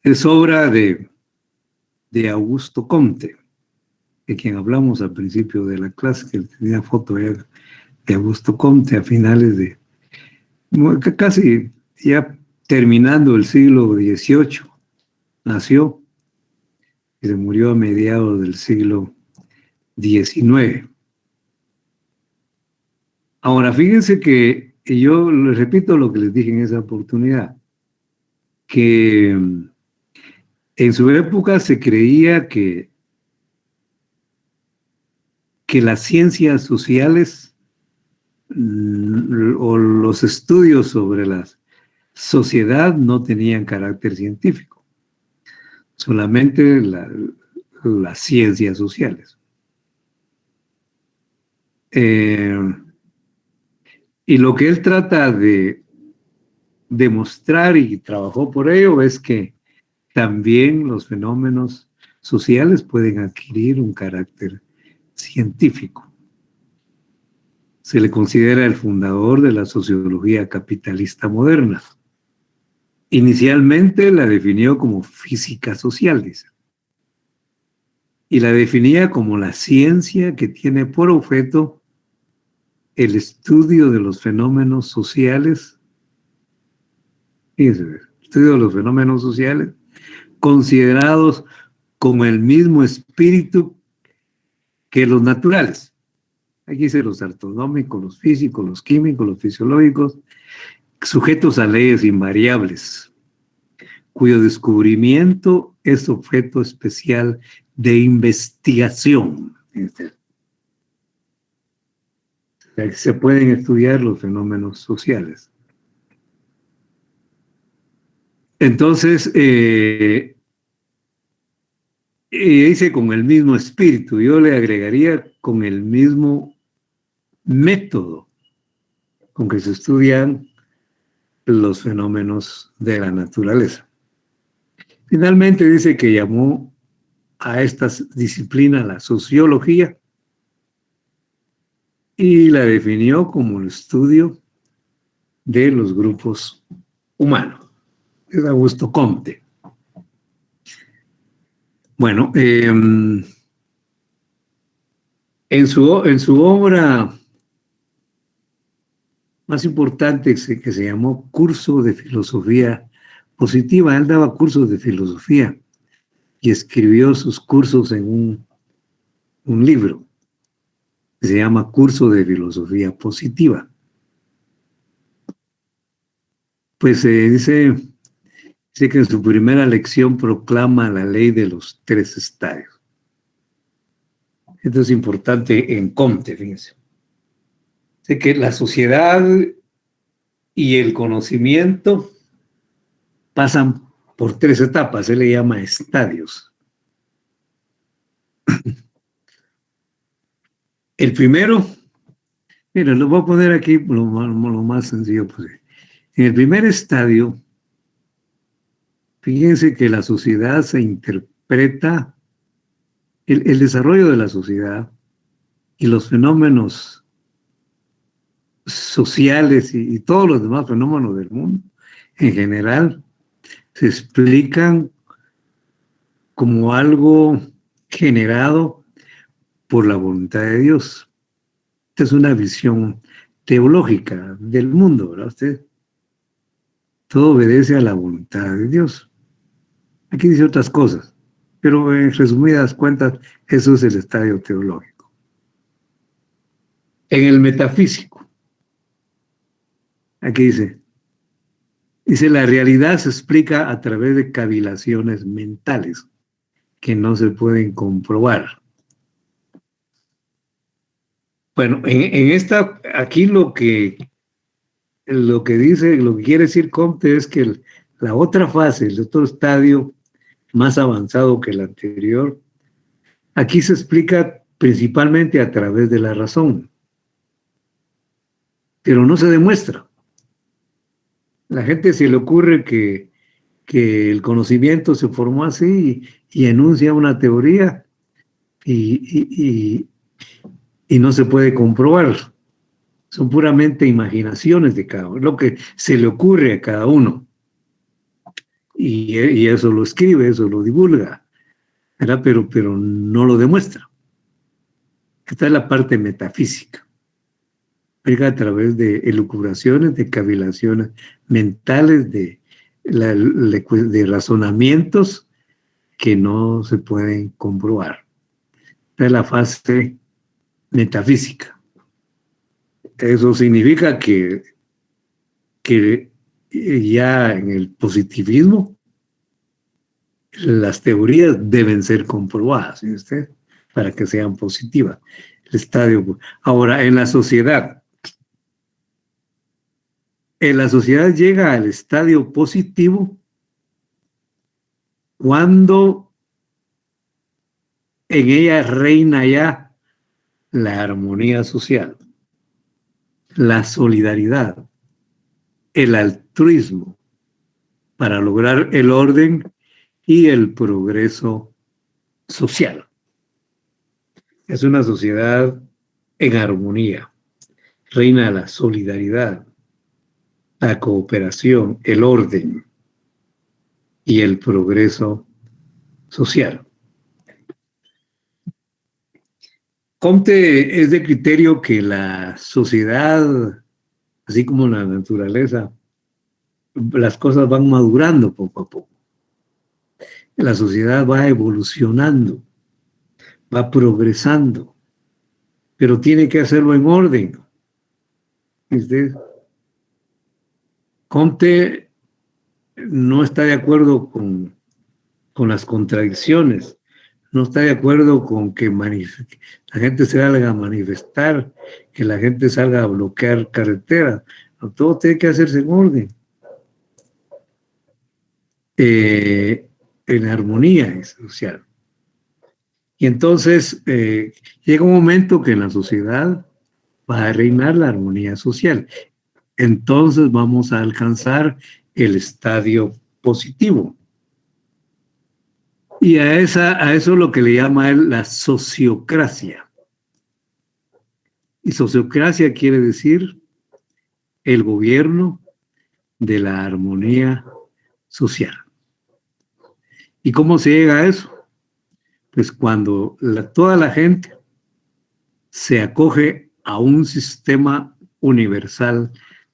Es obra de Augusto Comte, de quien hablamos al principio de la clase, que tenía foto de Augusto Comte a finales casi ya terminando el siglo XVIII, nació y se murió a mediados del siglo XIX. Ahora, fíjense que yo les repito lo que les dije en esa oportunidad, que en su época se creía que las ciencias sociales o los estudios sobre la sociedad no tenían carácter científico, solamente las ciencias sociales. Y lo que él trata de demostrar, y trabajó por ello, es que también los fenómenos sociales pueden adquirir un carácter científico. Se le considera el fundador de la sociología capitalista moderna. Inicialmente la definió como física social, dice, y la definía como la ciencia que tiene por objeto el estudio de los fenómenos sociales, fíjense, estudio de los fenómenos sociales considerados con el mismo espíritu que los naturales. Aquí dice los artonómicos, los físicos, los químicos, los fisiológicos, sujetos a leyes invariables, cuyo descubrimiento es objeto especial de investigación. O sea, que se pueden estudiar los fenómenos sociales. Entonces, dice con el mismo espíritu, yo le agregaría con el mismo método con que se estudian los fenómenos de la naturaleza. Finalmente dice que llamó a esta disciplina la sociología y la definió como el estudio de los grupos humanos. Es Augusto Comte. Bueno, en su obra más importante, que se llamó Curso de Filosofía Positiva, él daba cursos de filosofía y escribió sus cursos en un libro que se llama Curso de Filosofía Positiva. Pues dice que en su primera lección proclama la ley de los 3 estadios. Esto es importante en Comte, fíjense. Dice que la sociedad y el conocimiento pasan por 3 etapas, él le llama estadios. El primero, miren, lo voy a poner aquí lo más sencillo posible. En el primer estadio, fíjense que la sociedad se interpreta, el desarrollo de la sociedad y los fenómenos sociales y todos los demás fenómenos del mundo en general se explican como algo generado por la voluntad de Dios. Esta es una visión teológica del mundo, ¿verdad usted? Todo obedece a la voluntad de Dios. Aquí dice otras cosas, pero en resumidas cuentas, eso es el estadio teológico. En el metafísico, aquí dice, la realidad se explica a través de cavilaciones mentales que no se pueden comprobar. Bueno, en esta, aquí lo que dice, lo que quiere decir Comte es que la otra fase, el otro estadio más avanzado que el anterior, aquí se explica principalmente a través de la razón, pero no se demuestra. La gente se le ocurre que el conocimiento se formó así y enuncia una teoría y no se puede comprobar. Son puramente imaginaciones de cada uno, lo que se le ocurre a cada uno. Y eso lo escribe, eso lo divulga, ¿verdad? Pero no lo demuestra. Esta es la parte metafísica. A través de elucubraciones, de cavilaciones mentales, de razonamientos que no se pueden comprobar. Esta es la fase metafísica. Eso significa que ya en el positivismo las teorías deben ser comprobadas, ¿sí usted? Para que sean positivas. El estadio. Ahora, en la sociedad llega al estadio positivo cuando en ella reina ya la armonía social, la solidaridad, el altruismo, para lograr el orden y el progreso social. Es una sociedad en armonía. Reina la solidaridad, la cooperación, el orden y el progreso social. Comte es de criterio que la sociedad, así como la naturaleza, las cosas van madurando poco a poco. La sociedad va evolucionando, va progresando, pero tiene que hacerlo en orden. Comte no está de acuerdo con las contradicciones, no está de acuerdo con que la gente se salga a manifestar, que la gente salga a bloquear carreteras. No, todo tiene que hacerse en orden. En armonía social. Y entonces llega un momento que en la sociedad va a reinar la armonía social. Entonces vamos a alcanzar el estadio positivo. Y a eso es lo que le llama él la sociocracia. Y sociocracia quiere decir el gobierno de la armonía social. ¿Y cómo se llega a eso? Pues cuando toda la gente se acoge a un sistema universal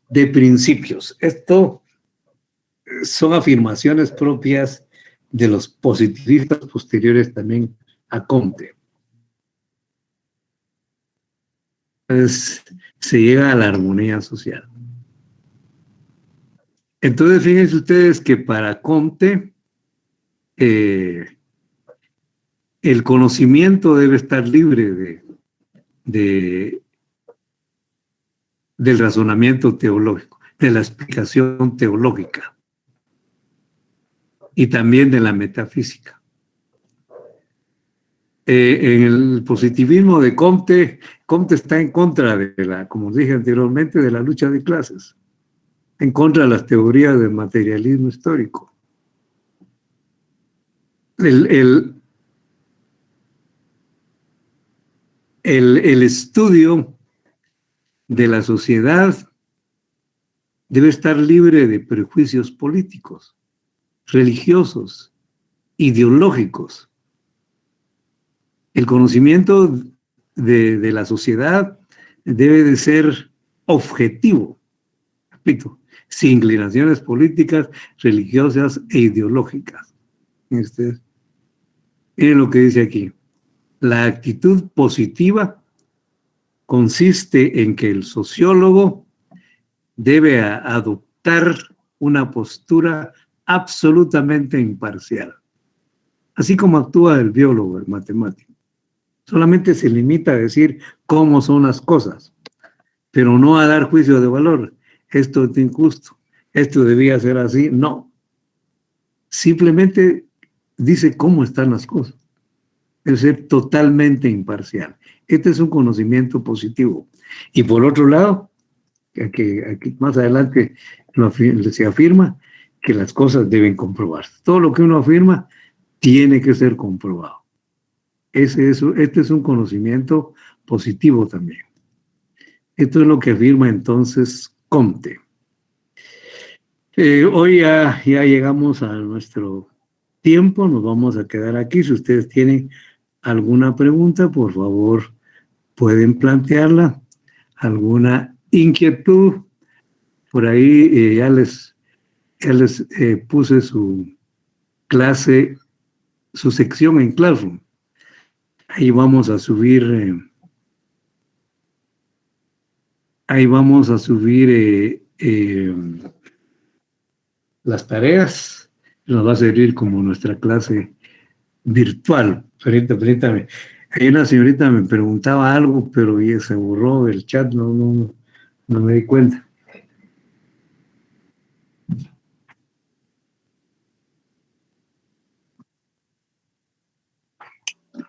de principios. Esto son afirmaciones propias de los positivistas posteriores también a Comte. Entonces, se llega a la armonía social. Entonces, fíjense ustedes que para Comte el conocimiento debe estar libre del razonamiento teológico, de la explicación teológica y también de la metafísica. En el positivismo de Comte está en contra como dije anteriormente, de la lucha de clases, en contra de las teorías del materialismo histórico. El estudio de la sociedad debe estar libre de prejuicios políticos, religiosos, ideológicos. El conocimiento de la sociedad debe de ser objetivo, repito, sin inclinaciones políticas, religiosas e ideológicas. Miren lo que dice aquí. La actitud positiva consiste en que el sociólogo debe adoptar una postura absolutamente imparcial, así como actúa el biólogo, el matemático. Solamente se limita a decir cómo son las cosas, pero no a dar juicio de valor. Esto es injusto, esto debía ser así. No. Simplemente dice cómo están las cosas. Es ser totalmente imparcial. Este es un conocimiento positivo. Y por otro lado, aquí más adelante se afirma que las cosas deben comprobarse. Todo lo que uno afirma tiene que ser comprobado. Este es un conocimiento positivo también. Esto es lo que afirma entonces Comte. Hoy ya llegamos a nuestro tiempo, nos vamos a quedar aquí. Si ustedes tienen alguna pregunta, por favor, pueden plantearla. Alguna inquietud, por ahí ya les puse su clase, su sección en Classroom. Ahí vamos a subir las tareas. Nos va a servir como nuestra clase virtual. Permítame. Hay una señorita me preguntaba algo, pero ya se borró del chat, no me di cuenta.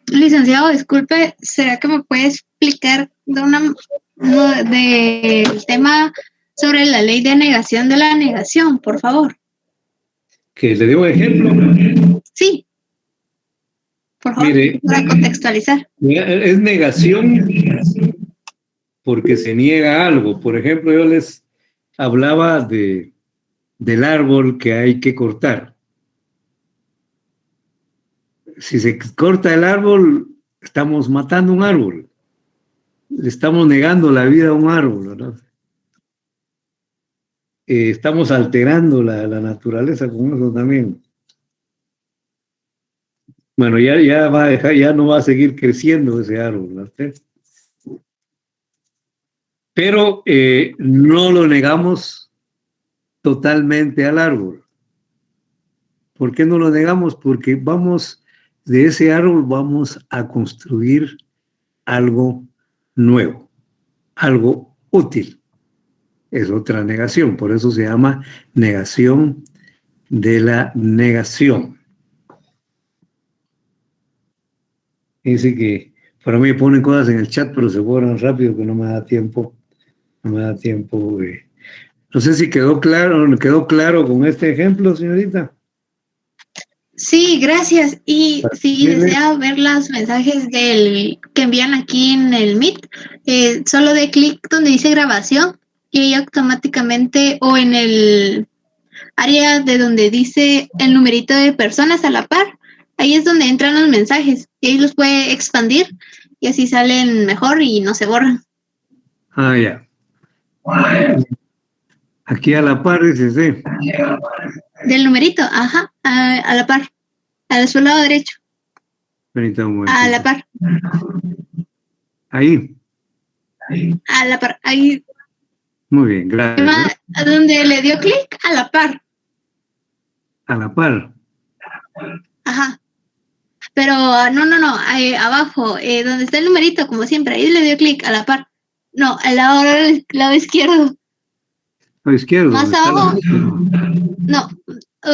Licenciado, disculpe, ¿será que me puede explicar del tema sobre la ley de negación de la negación, por favor? Que le dé un ejemplo. Sí. Por favor, Mire, para contextualizar. es negación porque se niega algo. Por ejemplo, yo les hablaba del árbol que hay que cortar. Si se corta el árbol, estamos matando un árbol. Le estamos negando la vida a un árbol, ¿no? Estamos alterando la naturaleza con eso también. Bueno, ya va a dejar, ya no va a seguir creciendo ese árbol, ¿no? Pero no lo negamos totalmente al árbol. ¿Por qué no lo negamos? Porque de ese árbol vamos a construir algo nuevo, algo útil. Es otra negación, por eso se llama negación de la negación. Dice que para mí ponen cosas en el chat, pero se borran rápido, que no me da tiempo. No me da tiempo. No sé si quedó claro con este ejemplo, señorita. Sí, gracias. Y si desea ver los mensajes que envían aquí en el Meet, solo dé clic donde dice grabación y ahí automáticamente, o en el área de donde dice el numerito de personas a la par, ahí es donde entran los mensajes y ahí los puede expandir y así salen mejor y no se borran. Ah, ya. Aquí a la par, dice, sí. Del numerito, ajá, a la par, a su lado derecho. Permítame un A la par. Ahí. A la par, ahí. Muy bien, gracias. A donde le dio clic, a la par. A la par. Ajá. Pero no, abajo, donde está el numerito, como siempre, ahí le dio clic, a la par. No, al lado izquierdo. A la izquierda. Más abajo. No,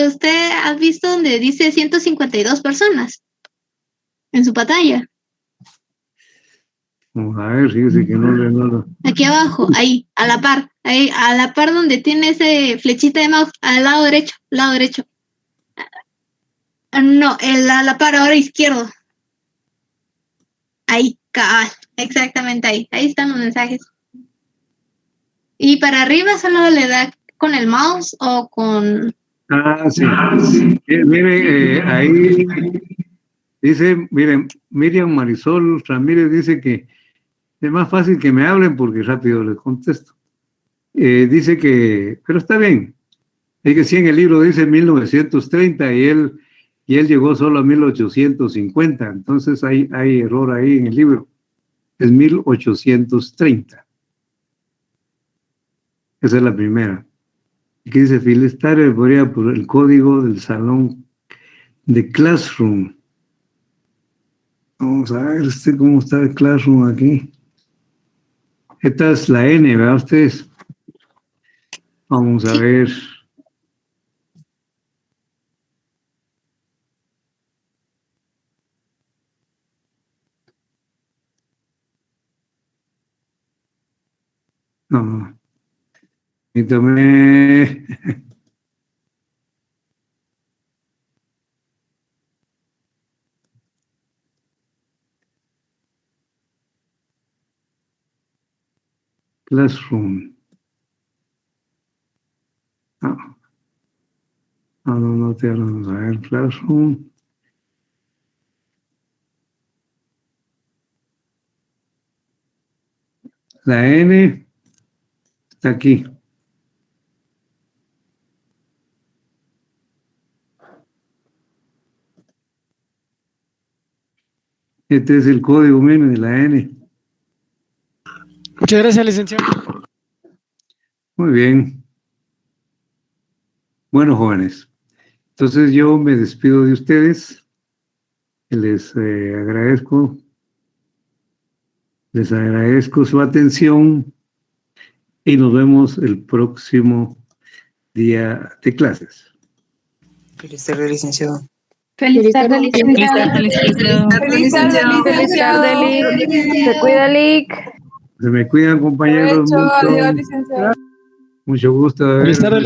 usted ha visto donde dice 152 personas en su pantalla. Vamos a ver, fíjese que no. Aquí abajo, ahí, a la par donde tiene ese flechita de mouse, al lado derecho. No, a la par ahora izquierdo. Ahí, cabal, exactamente ahí. Ahí están los mensajes. Y para arriba solo le da con el mouse o con... Ah, sí. Mire, ahí dice, miren, Miriam Marisol Ramírez dice que es más fácil que me hablen porque rápido les contesto. Dice que, pero está bien. Es que sí, en el libro dice 1930 y él llegó solo a 1850. Entonces hay error ahí en el libro. Es 1830. Esa es la primera. Aquí dice Filestar podría por el código del salón de Classroom. Vamos a ver cómo está el Classroom aquí. Esta es la N, ¿verdad ustedes? Vamos a ver. No. Permítame. Classroom. No te vamos a ver. Classroom. La N está aquí. Este es el código menos de la N. Muchas gracias, licenciado. Muy bien. Bueno, jóvenes. Entonces yo me despido de ustedes. Les agradezco su atención y nos vemos el próximo día de clases. Feliz tarde, licenciado. Feliz tarde, licenciado. Feliz tarde, Lic. Se cuida, Lic. Se me cuidan, compañeros. Adiós, licenciado. Mucho gusto. Feliz tarde,